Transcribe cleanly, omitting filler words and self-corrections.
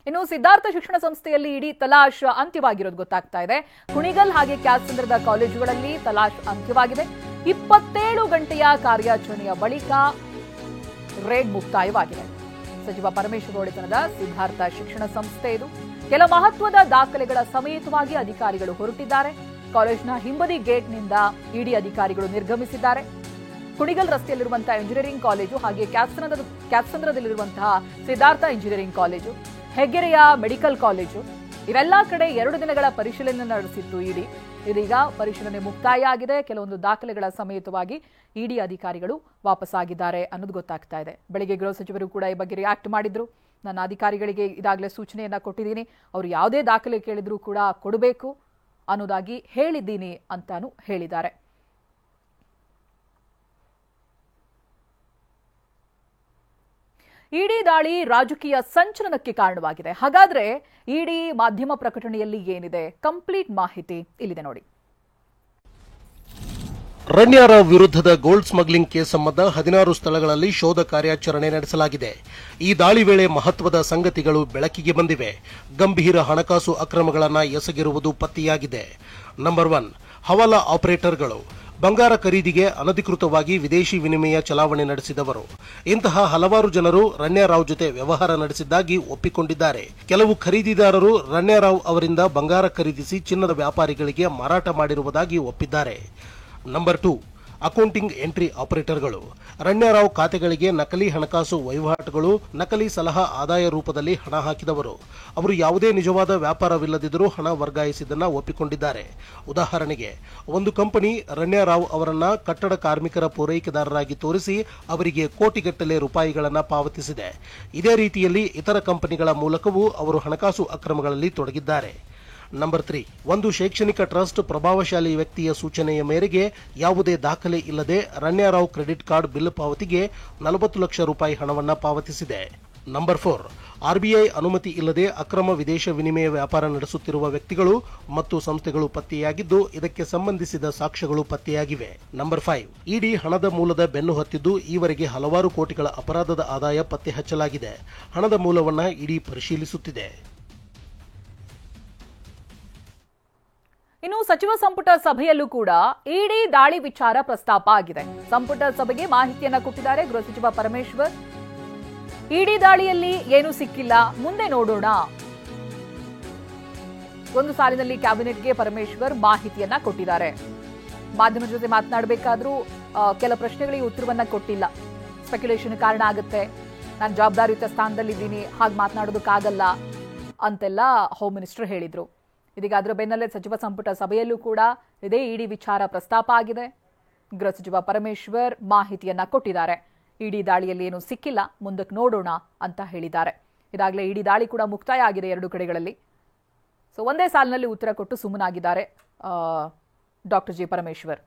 ಇನ್ನು ಸಿದ್ಧಾರ್ಥ ಶಿಕ್ಷಣ ಸಂಸ್ಥೆಯಲ್ಲಿ ಇಡೀ ತಲಾಶ್ ಅಂತ್ಯವಾಗಿರೋದು ಗೊತ್ತಾಗ್ತಾ ಇದೆ. ಕುಣಿಗಲ್ ಹಾಗೆ ಕ್ಯಾತ್ಸಂದ್ರದ ಕಾಲೇಜುಗಳಲ್ಲಿ ತಲಾಶ್ ಅಂತ್ಯವಾಗಿದೆ. 27 ಗಂಟೆಯ ಕಾರ್ಯಾಚರಣೆಯ ಬಳಿಕ ರೇಡ್ ಮುಕ್ತಾಯವಾಗಿದೆ. ಸಚಿವ ಪರಮೇಶ್ವರ್ ಒಡೆತನದ ಸಿದ್ಧಾರ್ಥ ಶಿಕ್ಷಣ ಸಂಸ್ಥೆ ಇದು. ಕೆಲ ಮಹತ್ವದ ದಾಖಲೆಗಳ ಸಮೇತವಾಗಿ ಅಧಿಕಾರಿಗಳು ಹೊರಟಿದ್ದಾರೆ. ಕಾಲೇಜಿನ ಹಿಂಬದಿ ಗೇಟ್ನಿಂದ ಇಡಿ ಅಧಿಕಾರಿಗಳು ನಿರ್ಗಮಿಸಿದ್ದಾರೆ. ಕುಣಿಗಲ್ ರಸ್ತೆಯಲ್ಲಿರುವಂತಹ ಇಂಜಿನಿಯರಿಂಗ್ ಕಾಲೇಜು ಹಾಗೆ ಕ್ಯಾತ್ಸಂದ್ರದಲ್ಲಿರುವಂತಹ ಸಿದ್ಧಾರ್ಥ ಇಂಜಿನಿಯರಿಂಗ್ ಕಾಲೇಜು, ಹೆಗ್ಗೆರೆಯ ಮೆಡಿಕಲ್ ಕಾಲೇಜು ಇವೆಲ್ಲ ಕಡೆ 2 ದಿನಗಳ ಪರಿಶೀಲನೆ ನಡೆಸಿತ್ತು ಇಡಿ. ಇದೀಗ ಪರಿಶೀಲನೆ ಮುಕ್ತಾಯ ಆಗಿದೆ. ಕೆಲವೊಂದು ದಾಖಲೆಗಳ ಸಮೇತವಾಗಿ ಇಡಿ ಅಧಿಕಾರಿಗಳು ವಾಪಸ್ಸಾಗಿದ್ದಾರೆ ಅನ್ನೋದು ಗೊತ್ತಾಗ್ತಾ ಇದೆ. ಬೆಳಗ್ಗೆ ಗೃಹ ಸಚಿವರು ಕೂಡ ಈ ಬಗ್ಗೆ ರಿಯಾಕ್ಟ್ ಮಾಡಿದ್ರು. ನನ್ನ ಅಧಿಕಾರಿಗಳಿಗೆ ಇದಾಗಲೇ ಸೂಚನೆಯನ್ನ ಕೊಟ್ಟಿದ್ದೀನಿ, ಅವರು ಯಾವುದೇ ದಾಖಲೆ ಕೇಳಿದ್ರೂ ಕೂಡ ಕೊಡಬೇಕು ಅನ್ನೋದಾಗಿ ಹೇಳಿದ್ದೀನಿ ಅಂತಾನು ಹೇಳಿದ್ದಾರೆ. ಇಡಿ ದಾಳಿ ರಾಜಕೀಯ ಸಂಚಲನಕ್ಕೆ ಕಾರಣವಾಗಿದೆ. ಹಾಗಾದ್ರೆ ಇಡಿ ಮಾಧ್ಯಮ ಪ್ರಕಟಣೆಯಲ್ಲಿ ಏನಿದೆ, ಕಂಪ್ಲೀಟ್ ಮಾಹಿತಿ ಇಲ್ಲಿದೆ ನೋಡಿ. ರಣ್ಯಾರಾವ್ ವಿರುದ್ಧದ ಗೋಲ್ಡ್ ಸ್ಮಗ್ಲಿಂಗ್ ಕೇಸ್ ಸಂಬಂಧ 16 ಸ್ಥಳಗಳಲ್ಲಿ ಶೋಧ ಕಾರ್ಯಾಚರಣೆ ನಡೆಸಲಾಗಿದೆ. ಈ ದಾಳಿ ವೇಳೆ ಮಹತ್ವದ ಸಂಗತಿಗಳು ಬೆಳಕಿಗೆ ಬಂದಿವೆ. ಗಂಭೀರ ಹಣಕಾಸು ಅಕ್ರಮಗಳನ್ನು ಎಸಗಿರುವುದು ಪತ್ತೆಯಾಗಿದೆ. ನಂಬರ್ 1, ಹವಾಲಾ ಆಪರೇಟರ್ಗಳು. ಬಂಗಾರ ಖರೀದಿಗೆ ಅನಧಿಕೃತವಾಗಿ ವಿದೇಶಿ ವಿನಿಮಯ ಚಲಾವಣೆ ನಡೆಸಿದವರು. ಇಂತಹ ಹಲವಾರು ಜನರು ರಣ್ಯಾರಾವ್ ಜೊತೆ ವ್ಯವಹಾರ ನಡೆಸಿದ್ದಾಗಿ ಒಪ್ಪಿಕೊಂಡಿದ್ದಾರೆ. ಕೆಲವು ಖರೀದಿದಾರರು ರಣ್ಯಾರಾವ್ ಅವರಿಂದ ಬಂಗಾರ ಖರೀದಿಸಿ ಚಿನ್ನದ ವ್ಯಾಪಾರಿಗಳಿಗೆ ಮಾರಾಟ ಮಾಡಿರುವುದಾಗಿ ಒಪ್ಪಿದ್ದಾರೆ. ನಂಬರ್ 2, ಅಕೌಂಟಿಂಗ್ ಎಂಟ್ರಿ ಆಪರೇಟರ್ಗಳು. ರಣ್ಯಾರಾವ್ ಖಾತೆಗಳಿಗೆ ನಕಲಿ ಹಣಕಾಸು ವಹಿವಾಟುಗಳು, ನಕಲಿ ಸಲಹಾ ಆದಾಯ ರೂಪದಲ್ಲಿ ಹಣ ಹಾಕಿದವರು. ಅವರು ಯಾವುದೇ ನಿಜವಾದ ವ್ಯಾಪಾರವಿಲ್ಲದಿದ್ದರೂ ಹಣ ವರ್ಗಾಯಿಸಿದ್ದನ್ನ ಒಪ್ಪಿಕೊಂಡಿದ್ದಾರೆ. ಉದಾಹರಣೆಗೆ, ಒಂದು ಕಂಪನಿ ರಣ್ಯಾರಾವ್ ಅವರನ್ನ ಕಟ್ಟಡ ಕಾರ್ಮಿಕರ ಪೂರೈಕೆದಾರರಾಗಿ ತೋರಿಸಿ ಅವರಿಗೆ ಕೋಟಿಗಟ್ಟಲೆ ರೂಪಾಯಿಗಳನ್ನು ಪಾವತಿಸಿದೆ. ಇದೇ ರೀತಿಯಲ್ಲಿ ಇತರ ಕಂಪನಿಗಳ ಮೂಲಕವೂ ಅವರು ಹಣಕಾಸು ಅಕ್ರಮಗಳಲ್ಲಿ ತೊಡಗಿದ್ದಾರೆ. ನಂಬರ್ 3, ಒಂದು ಶೈಕ್ಷಣಿಕ ಟ್ರಸ್ಟ್ ಪ್ರಭಾವಶಾಲಿ ವ್ಯಕ್ತಿಯ ಸೂಚನೆಯ ಮೇರೆಗೆ ಯಾವುದೇ ದಾಖಲೆ ಇಲ್ಲದೆ ರಣ್ಯಾರಾವ್ ಕ್ರೆಡಿಟ್ ಕಾರ್ಡ್ ಬಿಲ್ ಪಾವತಿಗೆ 40 ಲಕ್ಷ ರೂಪಾಯಿ ಹಣವನ್ನು ಪಾವತಿಸಿದೆ. ನಂಬರ್ 4, ಆರ್ಬಿಐ ಅನುಮತಿ ಇಲ್ಲದೆ ಅಕ್ರಮ ವಿದೇಶ ವಿನಿಮಯ ವ್ಯಾಪಾರ ನಡೆಸುತ್ತಿರುವ ವ್ಯಕ್ತಿಗಳು ಮತ್ತು ಸಂಸ್ಥೆಗಳು ಪತ್ತೆಯಾಗಿದ್ದು, ಇದಕ್ಕೆ ಸಂಬಂಧಿಸಿದ ಸಾಕ್ಷ್ಯಗಳು ಪತ್ತೆಯಾಗಿವೆ. ನಂಬರ್ 5, ಇಡಿ ಹಣದ ಮೂಲದ ಬೆನ್ನು ಹತ್ತಿದ್ದು ಈವರೆಗೆ ಹಲವಾರು ಕೋಟಿಗಳ ಅಪರಾಧದ ಆದಾಯ ಪತ್ತೆ ಹಚ್ಚಲಾಗಿದೆ. ಹಣದ ಮೂಲವನ್ನು ಇಡಿ ಪರಿಶೀಲಿಸುತ್ತಿದೆ. ಇನ್ನು ಸಚಿವ ಸಂಪುಟ ಸಭೆಯಲ್ಲೂ ಕೂಡ ಇಡಿ ದಾಳಿ ವಿಚಾರ ಪ್ರಸ್ತಾಪ ಆಗಿದೆ. ಸಂಪುಟ ಸಭೆಗೆ ಮಾಹಿತಿಯನ್ನ ಕೊಟ್ಟಿದ್ದಾರೆ ಗೃಹ ಸಚಿವ ಪರಮೇಶ್ವರ್. ಇಡಿ ದಾಳಿಯಲ್ಲಿ ಏನೂ ಸಿಕ್ಕಿಲ್ಲ, ಮುಂದೆ ನೋಡೋಣ. ಒಂದು ಸಾಲಿನಲ್ಲಿ ಕ್ಯಾಬಿನೆಟ್ಗೆ ಪರಮೇಶ್ವರ್ ಮಾಹಿತಿಯನ್ನ ಕೊಟ್ಟಿದ್ದಾರೆ. ಮಾಧ್ಯಮದ ಜೊತೆ ಮಾತನಾಡಬೇಕಾದ್ರೂ ಕೆಲ ಪ್ರಶ್ನೆಗಳಿಗೆ ಉತ್ತರವನ್ನ ಕೊಟ್ಟಿಲ್ಲ. ಸ್ಪೆಕ್ಯುಲೇಷನ್ ಕಾರಣ ಆಗುತ್ತೆ, ನಾನು ಜವಾಬ್ದಾರಿಯುತ ಸ್ಥಾನದಲ್ಲಿದ್ದೀನಿ, ಹಾಗೆ ಮಾತನಾಡೋದಕ್ಕಾಗಲ್ಲ ಅಂತೆಲ್ಲ ಹೋಮ್ ಮಿನಿಸ್ಟರ್ ಹೇಳಿದ್ರು. ಇದೀಗ ಅದರ ಬೆನ್ನಲ್ಲೇ ಸಚಿವ ಸಂಪುಟ ಸಭೆಯಲ್ಲೂ ಕೂಡ ಇದೇ ಇಡಿ ವಿಚಾರ ಪ್ರಸ್ತಾಪ ಆಗಿದೆ. ಗೃಹ ಸಚಿವ ಪರಮೇಶ್ವರ್ ಮಾಹಿತಿಯನ್ನ ಕೊಟ್ಟಿದ್ದಾರೆ. ಇಡಿ ದಾಳಿಯಲ್ಲಿ ಏನೂ ಸಿಕ್ಕಿಲ್ಲ, ಮುಂದಕ್ಕೆ ನೋಡೋಣ ಅಂತ ಹೇಳಿದ್ದಾರೆ. ಇದಾಗಲೇ ಇಡಿ ದಾಳಿ ಕೂಡ ಮುಕ್ತಾಯ ಆಗಿದೆ 2 ಕಡೆಗಳಲ್ಲಿ. ಸೊ ಒಂದೇ ಸಾಲಿನಲ್ಲಿ ಉತ್ತರ ಕೊಟ್ಟು ಸುಮ್ಮನಾಗಿದ್ದಾರೆ ಡಾಕ್ಟರ್ ಜಿ ಪರಮೇಶ್ವರ್.